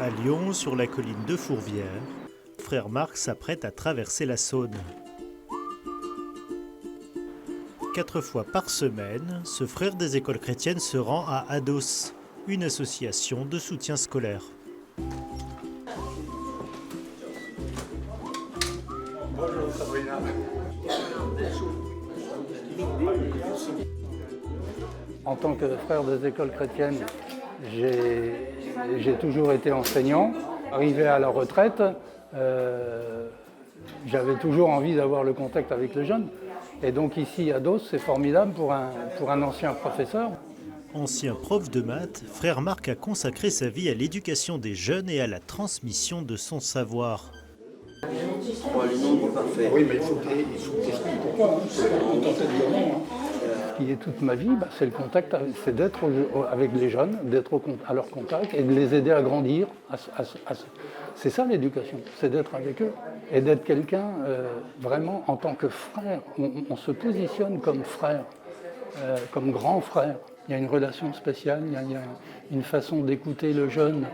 À Lyon, sur la colline de Fourvière, frère Marc s'apprête à traverser la Saône. 4 fois par semaine, ce frère des écoles chrétiennes se rend à ADOS, une association de soutien scolaire. Bonjour Sabrina. En tant que frère des écoles chrétiennes, j'ai toujours été enseignant. Arrivé à la retraite, j'avais toujours envie d'avoir le contact avec les jeunes. Et donc ici à DOS, c'est formidable pour un ancien professeur. Ancien prof de maths, frère Marc a consacré sa vie à l'éducation des jeunes et à la transmission de son savoir. Oui, mais il faut que t'expliques pourquoi. C'est pas une tentative de nom. Ce qui est toute ma vie, c'est le contact, c'est d'être avec les jeunes, d'être à leur contact et de les aider à grandir. C'est ça l'éducation, c'est d'être avec eux et d'être quelqu'un vraiment en tant que frère. On se positionne comme frère, comme grand frère. Il y a une relation spéciale, il y a une façon d'écouter le jeune,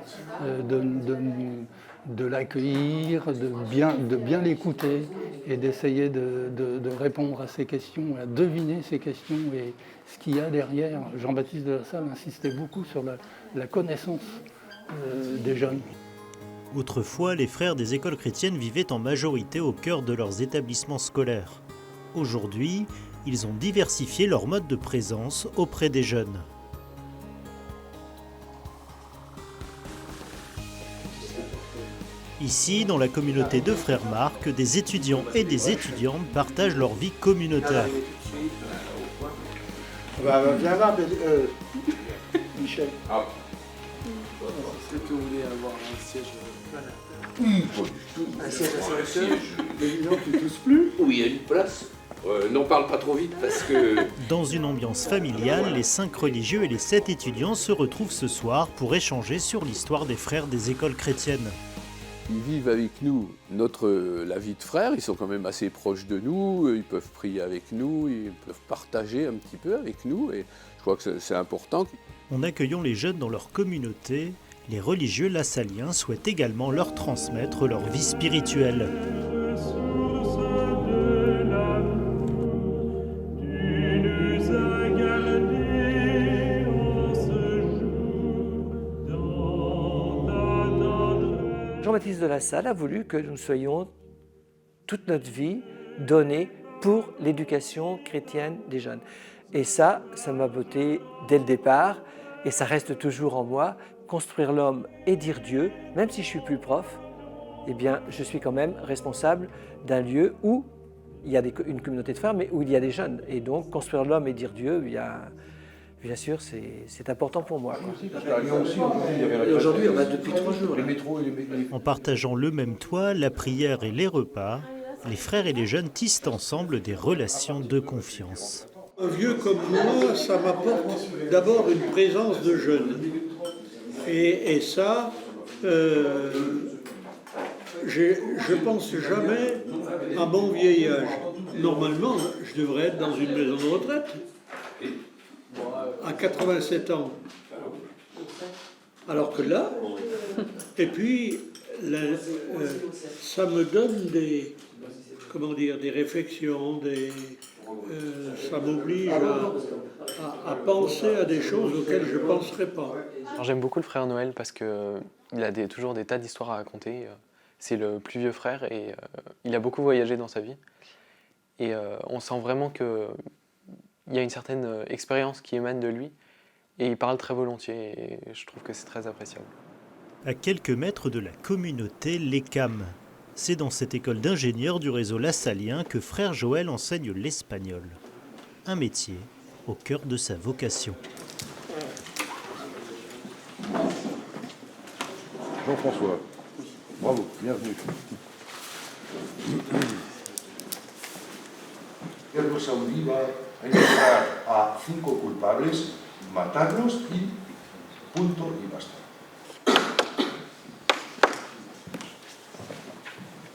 de l'accueillir, de bien l'écouter et d'essayer de répondre à ses questions, à deviner ses questions et ce qu'il y a derrière. Jean-Baptiste de la Salle insistait beaucoup sur la connaissance des jeunes. Autrefois, les frères des écoles chrétiennes vivaient en majorité au cœur de leurs établissements scolaires. Aujourd'hui, ils ont diversifié leur mode de présence auprès des jeunes. Ici, dans la communauté de Frères Marc, des étudiants et des étudiantes partagent leur vie communautaire. Viens là, Michel. Est-ce que vous voulez avoir un siège Un siège à siège. Évidemment, tu ne tousses plus. Oui, il y a une place. N'en parle pas trop vite parce que... Dans une ambiance familiale, les 5 religieux et les 7 étudiants se retrouvent ce soir pour échanger sur l'histoire des frères des écoles chrétiennes. Ils vivent avec nous la vie de frères, ils sont quand même assez proches de nous, ils peuvent prier avec nous, ils peuvent partager un petit peu avec nous et je crois que c'est important. En accueillant les jeunes dans leur communauté, les religieux lassaliens souhaitent également leur transmettre leur vie spirituelle. Jean-Baptiste de la Salle a voulu que nous soyons toute notre vie donnés pour l'éducation chrétienne des jeunes. Et ça m'a botté dès le départ et ça reste toujours en moi. Construire l'homme et dire Dieu, même si je suis plus prof, eh bien, je suis quand même responsable d'un lieu où il y a une communauté de frères, mais où il y a des jeunes. Et donc, construire l'homme et dire Dieu, bien sûr, c'est important pour moi. Aujourd'hui, on a depuis 3 jours. Les métros et les... En partageant le même toit, la prière et les repas, les frères et les jeunes tissent ensemble des relations de confiance. Un vieux comme moi, ça m'apporte d'abord une présence de jeunes. Et ça, je pense jamais à mon vieillage. Normalement, je devrais être dans une maison de retraite à 87 ans. Alors que là, et puis ça me donne des réflexions, ça m'oblige à penser à des choses auxquelles je ne penserais pas. J'aime beaucoup le frère Noël parce qu'il a toujours des tas d'histoires à raconter. C'est le plus vieux frère et il a beaucoup voyagé dans sa vie. Et on sent vraiment qu'il y a une certaine expérience qui émane de lui et il parle très volontiers et je trouve que c'est très appréciable. À quelques mètres de la communauté l'ECAM. C'est dans cette école d'ingénieurs du réseau lassalien que frère Joël enseigne l'espagnol. Un métier au cœur de sa vocation. Jean-François, bravo, bienvenue. El Saudí va a encontrar a 5 culpables, matarlos y punto y basta.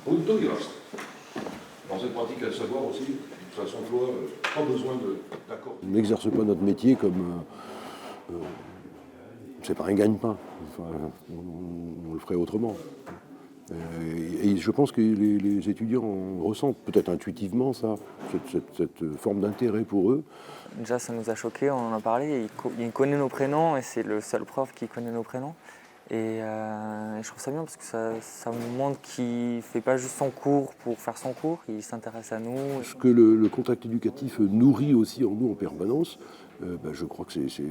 Punto y basta. Dans cette pratique à savoir aussi, ça s'emploie, pas besoin d'accord. On n'exerce pas notre métier comme c'est pas un gagne-pain. Enfin, on le ferait autrement. Et je pense que les étudiants ressentent peut-être intuitivement ça, cette forme d'intérêt pour eux. Déjà, ça nous a choqués, on en a parlé. Il connaît nos prénoms et c'est le seul prof qui connaît nos prénoms. Et je trouve ça bien parce que ça me montre qu'il ne fait pas juste son cours pour faire son cours, il s'intéresse à nous. Ce que le contact éducatif nourrit aussi en nous en permanence, je crois que c'est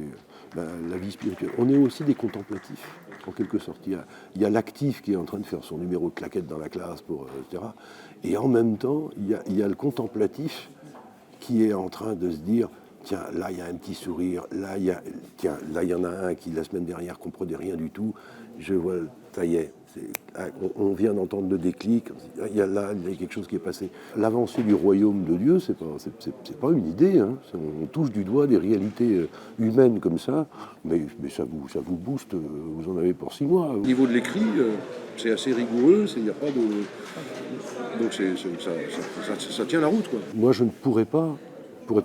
la vie spirituelle. On est aussi des contemplatifs, en quelque sorte. Il y a l'actif qui est en train de faire son numéro de claquette dans la classe, etc. Et en même temps, il y a le contemplatif qui est en train de se dire tiens, là, il y a un petit sourire. Là, il y en a un qui, la semaine dernière, ne comprenait rien du tout. Je vois, ça y est, on vient d'entendre le déclic. Il y a quelque chose qui est passé. L'avancée du royaume de Dieu, c'est pas une idée. Hein. On touche du doigt des réalités humaines comme ça, mais ça vous booste. Vous en avez pour 6 mois. Au niveau de l'écrit, c'est assez rigoureux. Il n'y a pas de... Donc ça tient la route, quoi. Moi, je ne pourrais pas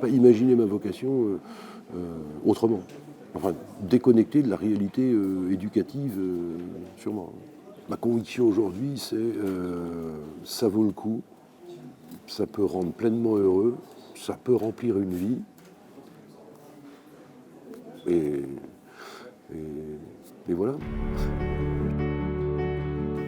imaginer ma vocation autrement. Enfin, déconnecté de la réalité éducative, sûrement. Ma conviction aujourd'hui, c'est ça vaut le coup, ça peut rendre pleinement heureux, ça peut remplir une vie. Et voilà.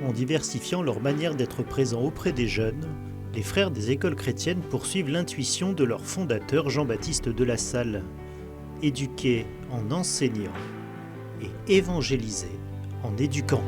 En diversifiant leur manière d'être présents auprès des jeunes, les frères des écoles chrétiennes poursuivent l'intuition de leur fondateur Jean-Baptiste de La Salle. Éduquer en enseignant et évangéliser en éduquant.